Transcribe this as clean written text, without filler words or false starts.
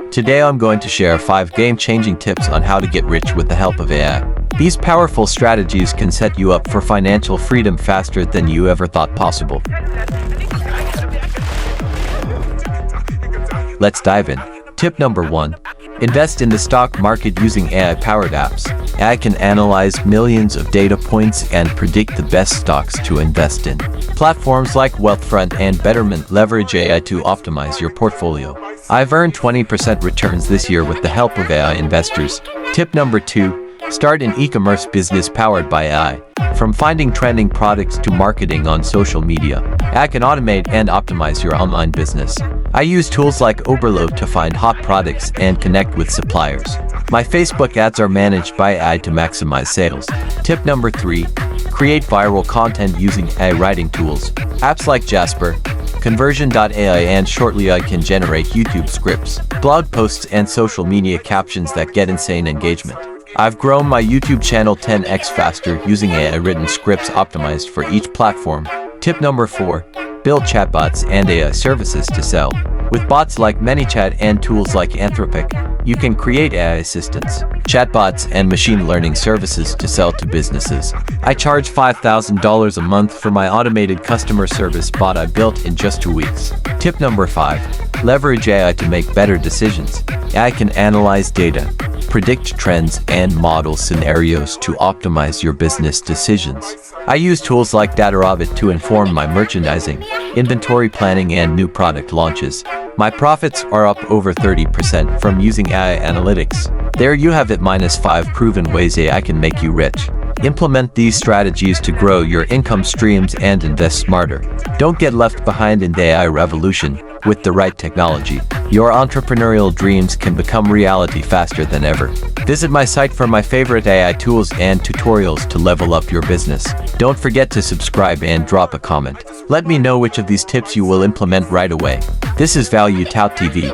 Today I'm going to share 5 game-changing tips on how to get rich with the help of AI. These powerful strategies can set you up for financial freedom faster than you ever thought possible. Let's dive in. Tip number 1. Invest in the stock market using AI-powered apps. AI can analyze millions of data points and predict the best stocks to invest in. Platforms like Wealthfront and Betterment leverage AI to optimize your portfolio. I've earned 20% returns this year with the help of AI investors. Tip number 2. Start an e-commerce business powered by AI. From finding trending products to marketing on social media, AI can automate and optimize your online business. I use tools like Overload to find hot products and connect with suppliers. My Facebook ads are managed by AI to maximize sales. Tip number 3. Create viral content using AI writing tools. Apps like Jasper, Conversion.ai and Shortly AI can generate YouTube scripts, blog posts and social media captions that get insane engagement. I've grown my YouTube channel 10x faster using AI-written scripts optimized for each platform. Tip number 4. Build chatbots and AI services to sell. With bots like ManyChat and tools like Anthropic, you can create AI assistants, chatbots, and machine learning services to sell to businesses. I charge $5,000 a month for my automated customer service bot I built in just 2 weeks. Tip number 5. Leverage AI to make better decisions. AI can analyze data, predict trends, and model scenarios to optimize your business decisions. I use tools like DataRabbit to inform my merchandising, inventory planning, and new product launches. My profits are up over 30% from using AI analytics. There you have it, -5 proven ways AI can make you rich. Implement these strategies to grow your income streams and invest smarter. Don't get left behind in the AI revolution. With the right technology, your entrepreneurial dreams can become reality faster than ever. Visit my site for my favorite AI tools and tutorials to level up your business. Don't forget to subscribe and drop a comment. Let me know which of these tips you will implement right away. This is Value Tout TV.